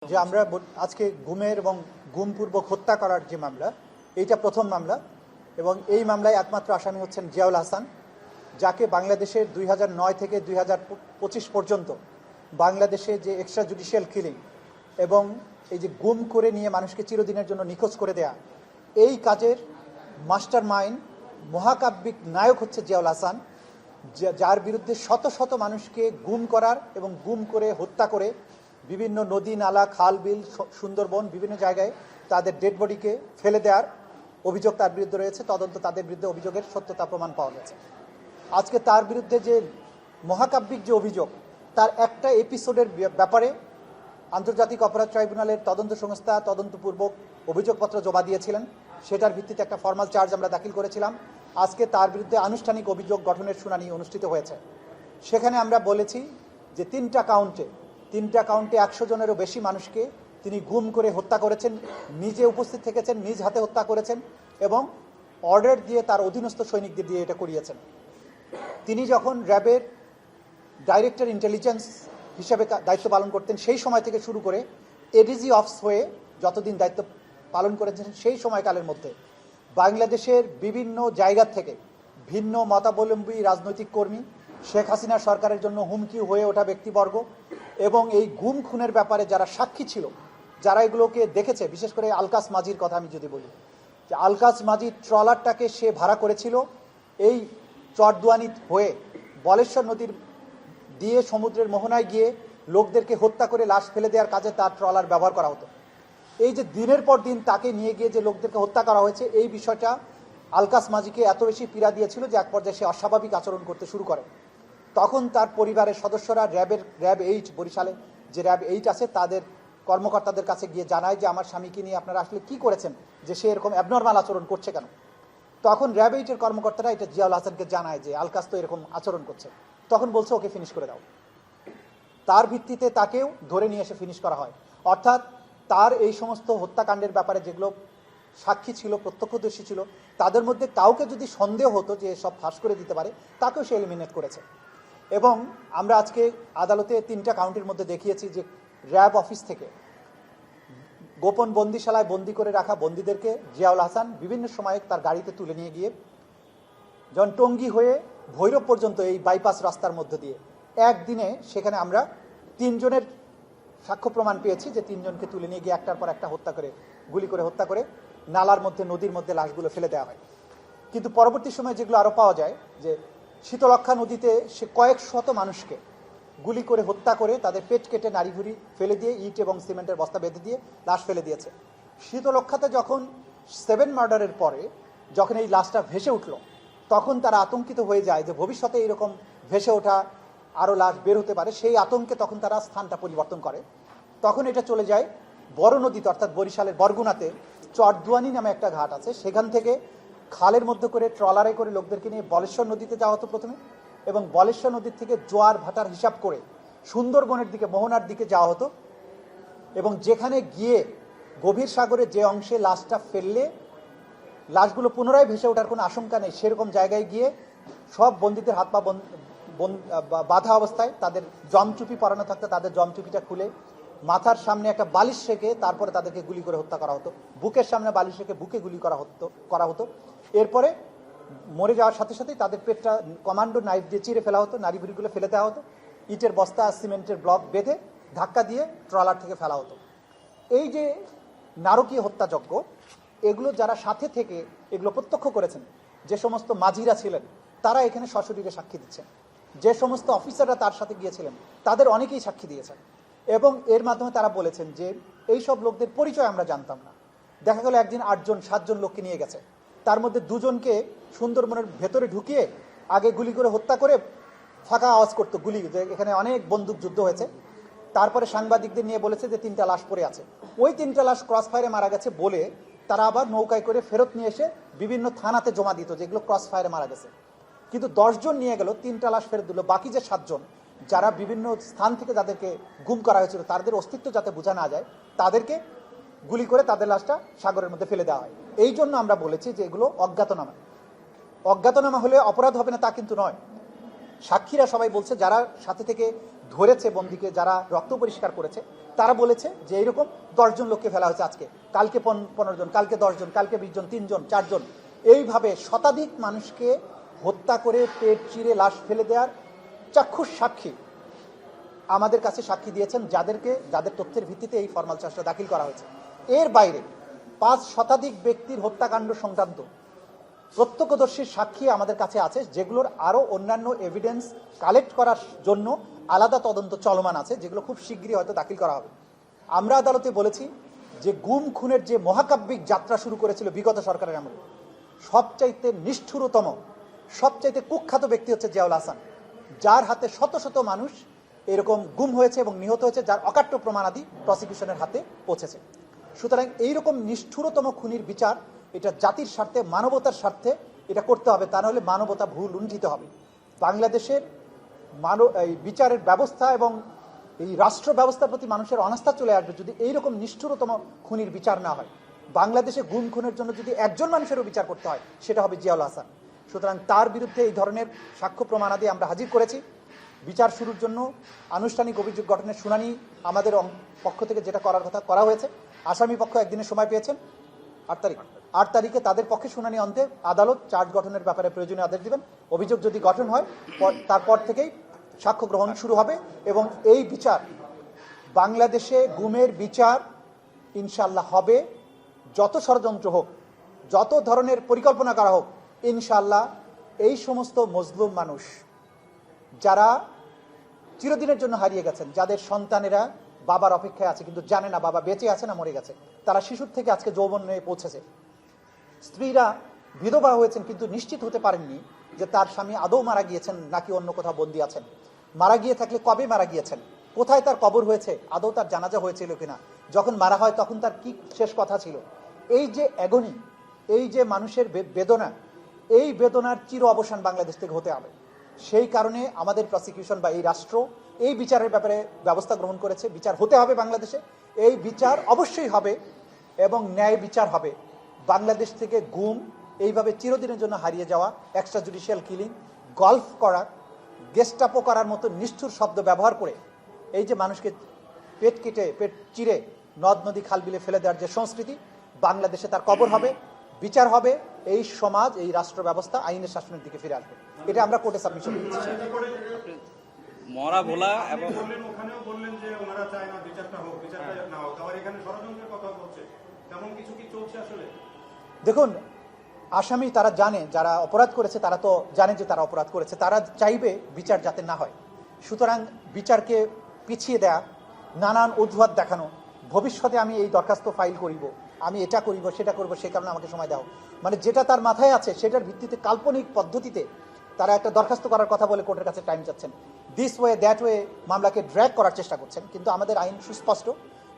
যে আমরা আজকে গুমের এবং গুমপূর্বক হত্যা করার যে মামলা, এইটা প্রথম মামলা এবং এই মামলায় একমাত্র আসামি হচ্ছেন জিয়াউল হাসান, যাকে বাংলাদেশের 2009 থেকে 2025 পর্যন্ত বাংলাদেশে যে এক্সট্রা জুডিশিয়াল কিলিং এবং এই যে গুম করে নিয়ে মানুষকে চিরদিনের জন্য নিখোঁজ করে দেয়া, এই কাজের মাস্টার মাইন্ড মহাকাব্যিক নায়ক হচ্ছে জিয়াউল হাসান, যার বিরুদ্ধে শত শত মানুষকে গুম করার এবং গুম করে হত্যা করে বিভিন্ন নদী নালা খাল বিল সুন্দরবন বিভিন্ন জায়গায় তাদের ডেড বডিকে ফেলে দেওয়ার অভিযোগ তার বিরুদ্ধে রয়েছে। তদন্ত তাদের বিরুদ্ধে অভিযোগের সত্যতা প্রমাণ পাওয়া গেছে। আজকে তার বিরুদ্ধে যে মহাকাব্যিক যে অভিযোগ, তার একটা এপিসোডের ব্যাপারে আন্তর্জাতিক অপরাধ ট্রাইব্যুনালের তদন্ত সংস্থা তদন্তপূর্বক অভিযোগপত্র জমা দিয়েছিলেন। সেটার ভিত্তিতে একটা ফর্মাল চার্জ আমরা দাখিল করেছিলাম। আজকে তার বিরুদ্ধে আনুষ্ঠানিক অভিযোগ গঠনের শুনানি অনুষ্ঠিত হয়েছে। সেখানে আমরা বলেছি যে তিনটা কাউন্টে 100 জনেরও বেশি মানুষকে তিনি গুম করে হত্যা করেছেন, নিজে উপস্থিত থেকেছেন, নিজ হাতে হত্যা করেছেন এবং অর্ডার দিয়ে তার অধীনস্থ সৈনিকদের দিয়ে এটা করিয়েছেন। তিনি যখন র্যাবের ডাইরেক্টর ইন্টেলিজেন্স হিসেবে দায়িত্ব পালন করতেন, সেই সময় থেকে শুরু করে এডিজি অফিস হয়ে যতদিন দায়িত্ব পালন করেছেন, সেই সময়কালের মধ্যে বাংলাদেশের বিভিন্ন জায়গা থেকে ভিন্ন মতাবলম্বী রাজনৈতিক কর্মী, শেখ হাসিনা সরকারের জন্য হুমকি হয়ে ওঠা ব্যক্তিবর্গ এবং এই গুম খুনের ব্যাপারে যারা সাক্ষী ছিল, যারা এগুলোকে দেখেছে, বিশেষ করে আলকাস মাজির কথা আমি যদি বলি, যে আলকাস মাজির ট্রলারটাকে সে ভাড়া করেছিল এই চরদুয়ানি হয়ে বলেশ্বর নদীর দিয়ে সমুদ্রের মোহনায় গিয়ে লোকদেরকে হত্যা করে লাশ ফেলে দেওয়ার কাজে তার ট্রলার ব্যবহার করা হতো। এই যে দিনের পর দিন তাকে নিয়ে গিয়ে যে লোকদেরকে হত্যা করা হয়েছে, এই বিষয়টা আলকাস মাজিকে এত বেশি পীড়া দিয়েছিল যে এক পর্যায়ে সে অস্বাভাবিক আচরণ করতে শুরু করে। তখন তার পরিবারের সদস্যরা র্যাব 8 বরিশালে যে র্যাব 8 আছে তাদের কর্মকর্তাদের কাছে গিয়ে জানায় যে আমার স্বামীকে নিয়ে আপনারা আসলে কি করেছেন, যে সে এরকম অ্যাবনর্মাল আচরণ করছে কেন। তখন র্যাব 8-এর কর্মকর্তারা এটা জিয়াউল হাসানকে জানায় যে আলকাস তো এরকম আচরণ করছে। তখন বলছে ওকে ফিনিশ করে দাও। তার ভিত্তিতে তাকেও ধরে নিয়ে এসে ফিনিশ করা হয়। অর্থাৎ তার এই সমস্ত হত্যাকাণ্ডের ব্যাপারে যেগুলো সাক্ষী ছিল, প্রত্যক্ষদর্শী ছিল, তাদের মধ্যে কাউকে যদি সন্দেহ হতো যে সব ফাঁস করে দিতে পারে, তাকেও সে এলিমিনেট করেছে। এবং আমরা আজকে আদালতে 3টা কাউন্টের মধ্যে দেখিয়েছি যে র্যাব অফিস থেকে গোপন বন্দিশালায় বন্দি করে রাখা বন্দীদেরকে জিয়াউল হাসান বিভিন্ন সময়ে তার গাড়িতে তুলে নিয়ে গিয়ে যখন টঙ্গী হয়ে ভৈরব পর্যন্ত এই বাইপাস রাস্তার মধ্য দিয়ে একদিনে সেখানে আমরা 3 জনের সাক্ষ্য প্রমাণ পেয়েছি যে 3 জনকে তুলে নিয়ে গিয়ে একটার পর একটা হত্যা করে, গুলি করে হত্যা করে নালার মধ্যে, নদীর মধ্যে লাশগুলো ফেলে দেওয়া হয়। কিন্তু পরবর্তী সময়ে যেগুলো আরও পাওয়া যায় যে শীতলক্ষা নদীতে সে কয়েক শত মানুষকে গুলি করে হত্যা করে তাদের পেট কেটে নাড়ি ভুড়ি ফেলে দিয়ে ইট এবং সিমেন্টের বস্তা বেঁধে দিয়ে লাশ ফেলে দিয়েছে। শীতলক্ষাতে যখন 7 মার্ডারের পরে যখন এই লাশটা ভেসে উঠল, তখন তারা আতঙ্কিত হয়ে যায় যে ভবিষ্যতে এইরকম ভেসে ওঠা আরও লাশ বের হতে পারে। সেই আতঙ্কে তখন তারা স্থানটা পরিবর্তন করে। তখন এটা চলে যায় বড় নদীতে, অর্থাৎ বরিশালের বরগুনাতে চরদুয়ানি নামে একটা ঘাট আছে, সেখান থেকে খালের মধ্যে করে ট্রলারে করে লোকদেরকে নিয়ে বলেশ্বর নদীতে যাওয়া হতো প্রথমে, এবং বলেশ্বর নদীর থেকে জোয়ার ভাটার হিসাব করে সুন্দরবনের দিকে, মোহনার দিকে যাওয়া হতো। এবং যেখানে গিয়ে গভীর সাগরে যে অংশে লাশটা ফেললে লাশগুলো পুনরায় ভেসে ওঠার কোনো আশঙ্কা নেই, সেরকম জায়গায় গিয়ে সব বন্দীদের হাত পা বাঁধা অবস্থায় তাদের জমচুপি পরানো থাকতো, তাদের জমচুপিটা খুলে মাথার সামনে একটা বালিশ রেখে তারপরে তাদেরকে গুলি করে হত্যা করা হতো। বুকের সামনে বালিশ রেখে বুকে গুলি করা হতো। এরপরে মরে যাওয়ার সাথে সাথেই তাদের পেটটা কমান্ডো নাইফ দিয়ে চিরে ফেলা হতো, নাড়ি ভুড়িগুলো ফেলে দেওয়া হতো, ইটের বস্তা সিমেন্টের ব্লক বেঁধে ধাক্কা দিয়ে ট্রলার থেকে ফেলা হতো। এই যে নারকীয় হত্যাযজ্ঞ, এগুলো যারা সাথে থেকে এগুলো প্রত্যক্ষ করেছেন, যে সমস্ত মাঝিরা ছিলেন তারা এখানে সশরীরে সাক্ষী দিচ্ছেন, যে সমস্ত অফিসাররা তার সাথে গিয়েছিলেন তাদের অনেকেই সাক্ষী দিয়েছেন। এবং এর মাধ্যমে তারা বলেছেন যে এই সব লোকদের পরিচয় আমরা জানতাম না। দেখা গেল একদিন 8-7 জন লোককে নিয়ে গেছে, তার মধ্যে 2 জনকে সুন্দরবনের ভেতরে ঢুকিয়ে আগে গুলি করে হত্যা করে ফাঁকা আওয়াজ করতো গুলি, যে এখানে অনেক বন্দুক যুদ্ধ হয়েছে। তারপরে সাংবাদিকদের নিয়ে বলেছে যে 3টা লাশ পড়ে আছে। ওই 3টা লাশ ক্রস ফায়ারে মারা গেছে বলে তারা আবার নৌকায় করে ফেরত নিয়ে এসে বিভিন্ন থানাতে জমা দিত যেগুলো ক্রস ফায়ারে মারা গেছে। কিন্তু 10 জন নিয়ে গেল, 3টা লাশ ফেরত দিল। বাকি যে 7 জন যারা বিভিন্ন স্থান থেকে যাদেরকে গুম করা হয়েছিল তাদের অস্তিত্ব যাতে বোঝা না যায়, তাদেরকে গুলি করে তাদের লাশটা সাগরের মধ্যে ফেলে দেওয়া হয়। এই জন্য আমরা বলেছি যে এগুলো অজ্ঞাতনামা। অজ্ঞাতনামা হলে অপরাধ হবে না তা কিন্তু নয়। সাক্ষীরা সবাই বলছে, যারা সাথে থেকে ধরেছে বন্দীকে, যারা রক্ত পরিষ্কার করেছে, তারা বলেছে যে এইরকম 10 জন লোককে ফেলা হয়েছে আজকে, কালকে 15 জন, কালকে 10 জন, কালকে 20 জন, 3 জন, 4 জন, এইভাবে শতাধিক মানুষকে হত্যা করে পেট চিরে লাশ ফেলে দেওয়ার চাক্ষুষ সাক্ষী আমাদের কাছে সাক্ষী দিয়েছেন, যাদের তথ্যের ভিত্তিতে এই ফরমাল চার্জটা দাখিল করা হয়েছে। এর বাইরে 5 শতাধিক ব্যক্তির হত্যাকাণ্ড সংক্রান্ত প্রত্যক্ষদর্শীর সাক্ষী আমাদের কাছে আছে, যেগুলোর আরও অন্যান্য এভিডেন্স কালেক্ট করার জন্য আলাদা তদন্ত চলমান আছে, যেগুলো খুব শীঘ্রই হয়তো দাখিল করা হবে। আমরা আদালতে বলেছি যে গুম খুনের যে মহাকাব্যিক যাত্রা শুরু করেছিল বিগত সরকারের আমলে, সবচাইতে নিষ্ঠুরতম, সবচাইতে কুখ্যাত ব্যক্তি হচ্ছে জিয়াউল হাসান, যার হাতে শত শত মানুষ এরকম গুম হয়েছে এবং নিহত হয়েছে, যার অকাট্য প্রমাণাদি প্রসিকিউশনের হাতে পৌঁছেছে। সুতরাং এইরকম নিষ্ঠুরতম খুনির বিচার এটা জাতির স্বার্থে, মানবতার স্বার্থে এটা করতে হবে, তা নাহলে মানবতা ভুল লুণ্ঠিত হবে। বাংলাদেশের এই বিচারের ব্যবস্থা এবং এই রাষ্ট্র ব্যবস্থার প্রতি মানুষের অনাস্থা চলে আসবে যদি এইরকম নিষ্ঠুরতম খুনির বিচার না হয়। বাংলাদেশে গুম খুনের জন্য যদি একজন মানুষেরও বিচার করতে হয়, সেটা হবে জিয়াউল হাসান। সুতরাং তার বিরুদ্ধে এই ধরনের সাক্ষ্য প্রমাণাদি আমরা হাজির করেছি। বিচার শুরুর জন্য আনুষ্ঠানিক অভিযোগ গঠনের শুনানি আমাদের পক্ষ থেকে যেটা করার কথা করা হয়েছে। আসামি পক্ষ একদিনের সময় পেয়েছেন, 8 তারিখে তাদের পক্ষে শুনানি অন্তে আদালত চার্জ গঠনের ব্যাপারে প্রয়োজনীয় আদেশ দিবেন। অভিযোগ যদি গঠন হয়, তারপর থেকেই সাক্ষ্য গ্রহণ শুরু হবে এবং এই বিচার, বাংলাদেশে গুমের বিচার ইনশাল্লাহ হবে। যত ষড়যন্ত্র হোক, যত ধরনের পরিকল্পনা করা হোক, ইনশাল্লাহ এই সমস্ত মজলুম মানুষ যারা চিরদিনের জন্য হারিয়ে গেছেন, যাদের সন্তানেরা বাবার অপেক্ষায় আছে কিন্তু জানে না বাবা বেঁচে আছে না মরে গেছে, তারা শিশুর থেকে আজকে যৌবনে পৌঁছেছে, স্ত্রীরা বিধবা হয়েছেন কিন্তু নিশ্চিত হতে পারেননি যে তার স্বামী আদৌ মারা গিয়েছেন নাকি অন্য কোথাও বন্দী আছেন, মারা গিয়ে থাকলে কবে মারা গিয়েছেন, কোথায় তার কবর হয়েছে, আদৌ তার জানাজা হয়েছিল কিনা, যখন মারা হয় তখন তার কি শেষ কথা ছিল। এই যে অ্যাগনি, এই যে মানুষের বেদনা, এই বেদনার চির অবসান বাংলাদেশ থেকে হতে হবে। সেই কারণে আমাদের প্রসিকিউশন বা এই রাষ্ট্র এই বিচারের ব্যাপারে ব্যবস্থা গ্রহণ করেছে। বিচার হতে হবে বাংলাদেশে, এই বিচার অবশ্যই হবে এবং ন্যায় বিচার হবে। বাংলাদেশ থেকে গুম, এইভাবে চিরদিনের জন্য হারিয়ে যাওয়া, এক্সট্রা জুডিশিয়াল কিলিং, গল্ফ করা, গেস্টাপো করার মতো নিষ্ঠুর শব্দ ব্যবহার করে এই যে মানুষকে পেট কেটে পেট চিরে নদ নদী খাল বিলে ফেলে দেওয়ার যে সংস্কৃতি, বাংলাদেশে তার কবর হবে, বিচার হবে, এই সমাজ, এই রাষ্ট্র ব্যবস্থা আইনের শাসনের দিকে ফিরে আসবে। এটা আমরা কোর্টে সাবমিশন করেছি। মরা ভোলা এবং ওখানেও বললেন যে ওনারা চায় না বিচারটা হোক, বিচারটা না হোক, আবার এখানে ষড়যন্ত্রের কথা বলছে, তেমন কিছু কি চলছে আসলে? দেখুন, আসামি তারা জানে, যারা অপরাধ করেছে তারা তো জানে যে তারা অপরাধ করেছে, তারা চাইবে বিচার যাতে না হয়। সুতরাং বিচারকে পিছিয়ে দেয়া, নানান অজুহাত দেখানো, ভবিষ্যতে আমি এই দরখাস্ত ফাইল করিব, আমি এটা করিব, সেটা করব, সে কারণে আমাকে সময় দাও, মানে যেটা তার মাথায় আছে সেটার ভিত্তিতে কাল্পনিক পদ্ধতিতে তারা একটা দরখাস্ত করার কথা বলে কোর্টের কাছে টাইম চাচ্ছেন। দিস ওয়ে দ্যাট ওয়ে মামলাকে ড্র্যাগ করার চেষ্টা করছেন। কিন্তু আমাদের আইন সুস্পষ্ট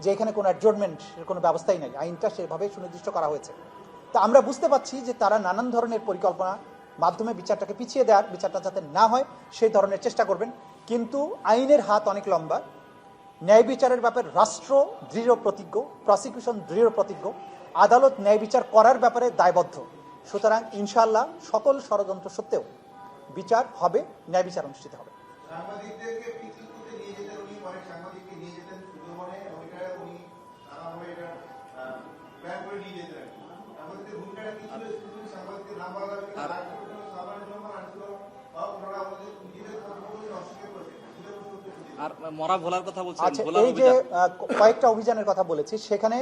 যে এখানে কোনো অ্যাডজর্নমেন্টের কোনো ব্যবস্থাই নেই, আইনটা সেভাবেই সুনির্দিষ্ট করা হয়েছে। তা আমরা বুঝতে পারছি যে তারা নানান ধরনের পরিকল্পনা মাধ্যমে বিচারটাকে পিছিয়ে দেওয়ার, বিচারটা যাতে না হয় সেই ধরনের চেষ্টা করবেন। কিন্তু আইনের হাত অনেক লম্বা, ন্যায় বিচারের ব্যাপারে রাষ্ট্র দৃঢ় প্রতিজ্ঞ, প্রসিকিউশন দৃঢ় প্রতিজ্ঞ, আদালত ন্যায় বিচার করার ব্যাপারে দায়বদ্ধ। সুতরাং ইনশাআল্লাহ সকল ষড়যন্ত্র সত্ত্বেও বিচার হবে, ন্যায় বিচার অনুষ্ঠিত হবে। সাংবাদিকদেরকে পিকনিক করতে নিয়ে যেতেন উনি, অনেক সাংবাদিককে নিয়ে যেতেন সুন্দরবনে, ওইটা উনি নানাভাবে এটা প্ল্যান করে নিয়ে যেতেন। আমাদের ভূমিকাটা কি ছিল? সাংবাদিকদের নাম বলা যাবে কিনা, সাধারণ জনগণ আসছিল বা ওনারা আমাদের নিজেদের কর্মকর্তা অস্বীকার করেছে। আর মরা ভোলার কথা বলছেন, আচ্ছা, এই যে কয়েকটা অভিযানের কথা বলেছি, সেখানে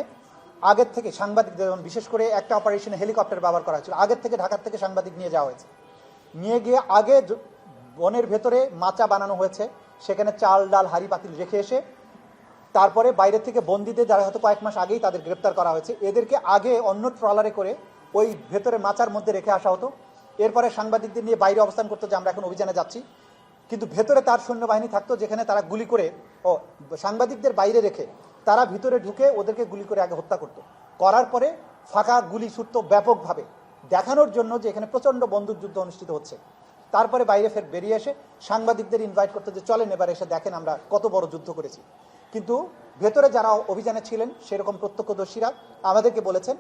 আগের থেকে সাংবাদিকদের, বিশেষ করে একটা অপারেশনে হেলিকপ্টার ব্যবহার করা হয়েছিল, আগের থেকে ঢাকার থেকে সাংবাদিক নিয়ে যাওয়া হয়েছে, নিয়ে গিয়ে আগে বনের ভেতরে মাচা বানানো হয়েছে, সেখানে চাল ডাল হাড়ি পাতিল রেখে এসে তারপরে বাইরে থেকে বন্দীদের, যারা হয়তো কয়েক মাস আগেই তাদের গ্রেপ্তার করা হয়েছে, এদেরকে আগে অন্য ট্রলারে করে ওই ভেতরে মাচার মধ্যে রেখে আসা হতো। এরপরে সাংবাদিকদের নিয়ে বাইরে অবস্থান করতো যে আমরা এখন অভিযানে যাচ্ছি, কিন্তু ভেতরে তার সৈন্যবাহিনী থাকতো, যেখানে তারা গুলি করে সাংবাদিকদের বাইরে রেখে তারা ভিতরে ঢুকে ওদেরকে গুলি করে আগে হত্যা করতো, করার পরে ফাঁকা গুলি ছুটতো ব্যাপকভাবে, দেখানোর জন্য যে এখানে প্রচণ্ড বন্দুকযুদ্ধ অনুষ্ঠিত হচ্ছে। তারপরে বাইরে ফের বেরিয়ে এসে সাংবাদিকদের ইনভাইট করতে যে চলেন এবার এসে দেখেন আমরা কত বড় যুদ্ধ করেছি। কিন্তু ভেতরে যারা অভিযানে ছিলেন সেরকম প্রত্যক্ষদর্শীরা আমাদেরকে বলেছেন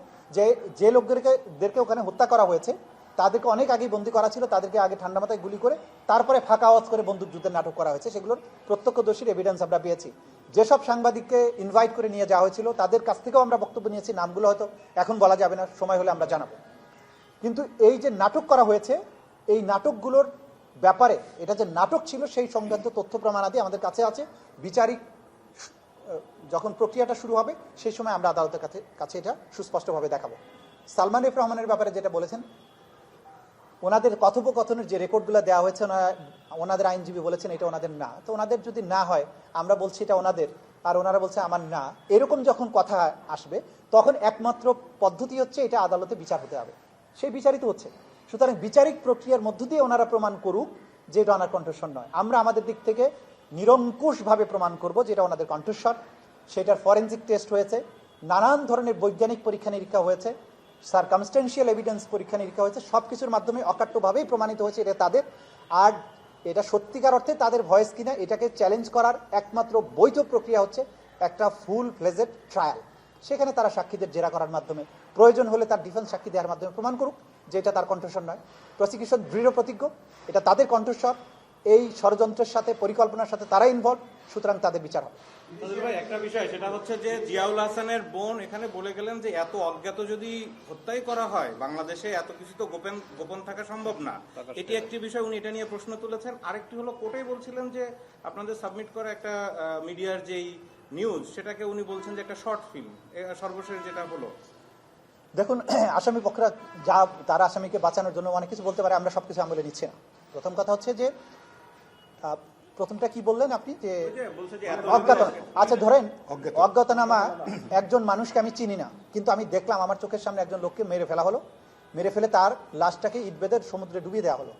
যে লোকদেরকে ওখানে হত্যা করা হয়েছে তাদেরকে অনেক আগেই বন্দী করা ছিল, তাদেরকে আগে ঠান্ডা মাথায় গুলি করে তারপরে ফাঁকা আওয়াজ করে বন্দুক যুদ্ধের নাটক করা হয়েছে। সেগুলোর প্রত্যক্ষদর্শীর এভিডেন্স আমরা পেয়েছি। যেসব সাংবাদিককে ইনভাইট করে নিয়ে যাওয়া হয়েছিল তাদের কাছ থেকেও আমরা বক্তব্য নিয়েছি, নামগুলো হয়তো এখন বলা যাবে না, সময় হলে আমরা জানাবো। কিন্তু এই যে নাটক করা হয়েছে, এই নাটকগুলোর ব্যাপারে এটা যে নাটক ছিল সেই সংক্রান্ত তথ্য প্রমাণাদি আমাদের কাছে আছে। বিচারিক যখন প্রক্রিয়াটা শুরু হবে সেই সময় আমরা আদালতের কাছে এটা সুস্পষ্টভাবে দেখাবো। সালমান এফ রহমানের ব্যাপারে যেটা বলেছেন, ওনাদের কথোপকথনের যে রেকর্ডগুলো দেওয়া হয়েছে, ওনাদের আইনজীবী বলেছেন এটা ওনাদের না। তো ওনাদের যদি না হয়, আমরা বলছি এটা ওনাদের, আর ওনারা বলছে আমার না, এরকম যখন কথা আসবে তখন একমাত্র পদ্ধতি হচ্ছে এটা আদালতে বিচার হতে হবে, সেই বিচারিত হচ্ছে। সুতরাং বিচারিক প্রক্রিয়ার মধ্য দিয়ে ওনারা প্রমাণ করুক যে এটা ওনার কণ্ঠস্বর নয়। আমরা আমাদের দিক থেকে নিরঙ্কুশভাবে প্রমাণ করব যে এটা ওনাদের কণ্ঠস্বর। সেটার ফরেনসিক টেস্ট হয়েছে, নানান ধরনের বৈজ্ঞানিক পরীক্ষা নিরীক্ষা হয়েছে, সার্কামস্টেন্সিয়াল এভিডেন্স পরীক্ষা নিরীক্ষা হয়েছে, সব কিছুর মাধ্যমে অকাট্যভাবেই প্রমাণিত হয়েছে এটা তাদের। আর এটা সত্যিকার অর্থে তাদের ভয়েস কিনা এটাকে চ্যালেঞ্জ করার একমাত্র বৈধ প্রক্রিয়া হচ্ছে একটা ফুল ফ্লেজেড ট্রায়াল। সেখানে তারা সাক্ষীদের জেরা করার মাধ্যমে, প্রয়োজন হলে তার ডিফেন্স সাক্ষী দেওয়ার মাধ্যমে প্রমাণ করুক যে এটা তার কণ্ঠস্বর নয়। প্রসিকিউশন দৃঢ় প্রতিজ্ঞ এটা তাদের কণ্ঠস্বর, এই ষড়যন্ত্রের সাথে পরিকল্পনার সাথে তারা ইনভলভ, সুতরাং তাদের বিচার হবে। নজরুল ভাই, একটা বিষয় সেটা হচ্ছে যে জিয়াউল হাসানের বোন এখানে বলে গেলেন যে এত অজ্ঞাত যদি হত্যাই করা হয় বাংলাদেশে এত কিছু তো গোপন থাকা সম্ভব না। এটি একটি বিষয়, উনি এটা নিয়ে প্রশ্ন তুলেছেন। আরেকটি হলো কোর্টেই বলছিলেন যে আপনাদের সাবমিট করা একটা মিডিয়ার যেই নিউজ সেটাকে উনি বলছেন যে একটা শর্ট ফিল্ম, সর্বশেষ যেটা হলো। দেখুন, আসামি পক্ষরা যা তারা আসামিকে বাঁচানোর জন্য অনেক কিছু বলতে পারে, আমরা সবকিছু আমলে নিচ্ছি না। প্রথম কথা হচ্ছে যে প্রথমটা কি বললেন আপনি, যে অজ্ঞাত। আচ্ছা ধরেন অজ্ঞাতনামা, একজন মানুষকে আমি চিনি না, কিন্তু আমি দেখলাম আমার চোখের সামনে একজন লোককে মেরে ফেলা হলো, মেরে ফেলে তার লাশটাকে ইট বেঁধে সমুদ্রে ডুবিয়ে দেওয়া হলো।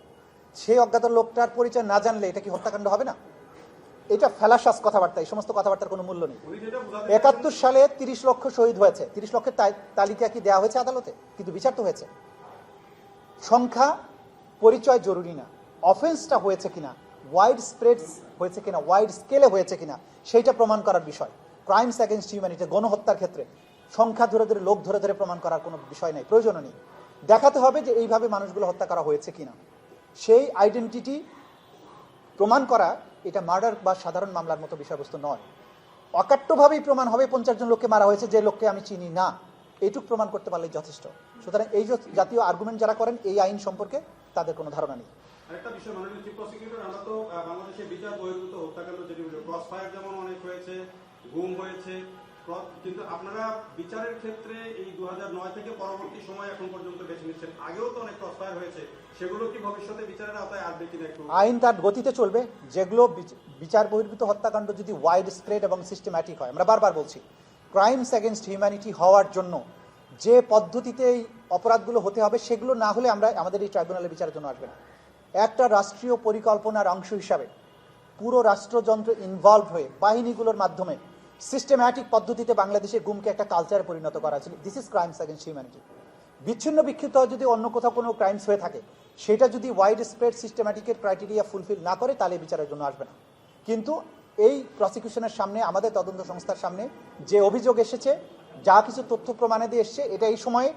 সেই অজ্ঞাত লোকটার পরিচয় না জানলে এটা কি হত্যাকাণ্ড হবে না? এটা ফেলাশ্বাস কথাবার্তা, এই সমস্ত কথাবার্তার কোনো মূল্য নেই। ৭১ সালে ৩০ লক্ষ শহীদ হয়েছে, ৩০ লক্ষের তালিকা কি দেওয়া হয়েছে আদালতে? কিন্তু বিচার তো হয়েছে। সংখ্যা পরিচয় জরুরি না, অফেন্সটা হয়েছে কিনা, ওয়াইড স্প্রেড হয়েছে কিনা, ওয়াইড স্কেলে হয়েছে কিনা, সেইটা প্রমাণ করার বিষয়। ক্রাইমস অ্যাগেনস্ট হিউম্যানিটি, গণহত্যার ক্ষেত্রে সংখ্যা ধরে ধরে, লোক ধরে ধরে প্রমাণ করার কোনো বিষয় নেই, প্রয়োজনও নেই। দেখাতে হবে যে এইভাবে মানুষগুলো হত্যা করা হয়েছে কিনা, সেই আইডেন্টিটি প্রমাণ করা। এটা মার্ডার বা সাধারণ মামলার মতো বিষয়বস্তু নয়। অকাট্যভাবেই প্রমাণ হবে 50 জন লোককে মারা হয়েছে যে লোককে আমি চিনি না, এইটুক প্রমাণ করতে পারলেই যথেষ্ট। সুতরাং এই যে জাতীয় আর্গুমেন্ট যারা করেন এই আইন সম্পর্কে তাদের কোনো ধারণা নেই। আরেকটা বিষয়, মাননীয় চিফ প্রসিকিউটর, আমরা তো বাংলাদেশে বিচার বহির্ভূত হত্যাকাণ্ড যেটি ক্রস ফায়ার যেমন অনেক হয়েছে, গুম হয়েছে, কিন্তু আপনারা বিচারের ক্ষেত্রে এই 2009 থেকে পরবর্তী সময় এখন পর্যন্ত বেছে নিচ্ছেন। আগেও তো অনেক ক্রস ফায়ার হয়েছে, সেগুলো কি ভবিষ্যতে বিচারের আওতায় আসবে কিনা একটু? আইন তার গতিতে চলবে। যেগুলো বিচার বহির্ভূত হত্যাকাণ্ড যদি ওয়াইড স্প্রেড এবং সিস্টেম্যাটিক হয়, আমরা বারবার বলছি, ক্রাইমস অ্যাগেনস্ট হিউম্যানিটি হওয়ার জন্য যে পদ্ধতিতে এই অপরাধগুলো হতে হবে সেগুলো না হলে আমরা আমাদের এই ট্রাইব্যুনালে বিচারের জন্য আসবে না। একটা রাষ্ট্রীয় পরিকল্পনার অংশ হিসাবে পুরো রাষ্ট্রযন্ত্র ইনভলভ হয়ে বাহিনীগুলোর মাধ্যমে সিস্টেম্যাটিক পদ্ধতিতে বাংলাদেশে গুমকে একটা কালচারে পরিণত করা ছিল। This is crimes against humanity. বিচ্ছিন্ন বিক্ষিপ্ত যদি অন্য কোথাও কোনো ক্রাইমস হয়ে থাকে, সেটা যদি ওয়াইড স্প্রেড সিস্টেম্যাটিকের ক্রাইটেরিয়া ফুলফিল না করে তাহলে বিচারের জন্য আসবে না। কিন্তু এই প্রসিকিউশনের সামনে, আমাদের তদন্ত সংস্থার সামনে যে অভিযোগ এসেছে, যা কিছু তথ্য প্রমাণাদি এসছে, এটা এই সময়ে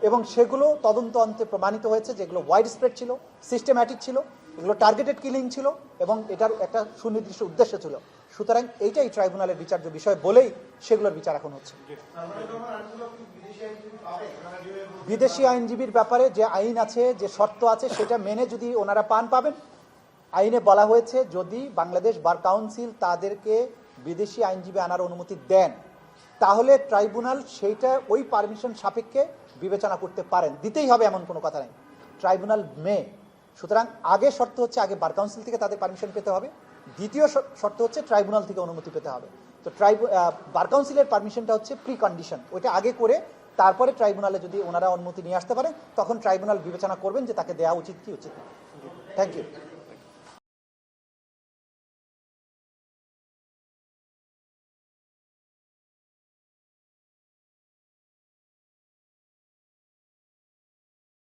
এবং সেগুলো তদন্ত অন্তে প্রমাণিত হয়েছে যেগুলো ওয়াইড স্প্রেড ছিল, সিস্টেম্যাটিক ছিল, এগুলো টার্গেটেড কিলিং ছিল এবং এটার একটা সুনির্দিষ্ট উদ্দেশ্য ছিল। সুতরাং এইটাই ট্রাইব্যুনালের বিচার্য বিষয় বলেই সেগুলোর বিচার এখন হচ্ছে। বিদেশি আইনজীবীর ব্যাপারে যে আইন আছে, যে শর্ত আছে, সেটা মেনে যদি ওনারা পাবেন। আইনে বলা হয়েছে যদি বাংলাদেশ বার কাউন্সিল তাদেরকে বিদেশি আইনজীবী আনার অনুমতি দেন, তাহলে ট্রাইব্যুনাল সেইটা ওই পারমিশন সাপেক্ষে বিবেচনা করতে পারেন। দিতেই হবে এমন কোনো কথা নেই, ট্রাইব্যুনাল মে। সুতরাং আগে শর্ত হচ্ছে আগে বার কাউন্সিল থেকে তাদের পারমিশন পেতে হবে, দ্বিতীয় শর্ত হচ্ছে ট্রাইব্যুনাল থেকে অনুমতি পেতে হবে। তো বার কাউন্সিলের পারমিশনটা হচ্ছে প্রি কন্ডিশন, ওইটা আগে করে তারপরে ট্রাইব্যুনালে যদি ওনারা অনুমতি নিয়ে আসতে পারে তখন ট্রাইব্যুনাল বিবেচনা করবেন যে তাকে দেওয়া উচিত কি উচিত না। Thank you.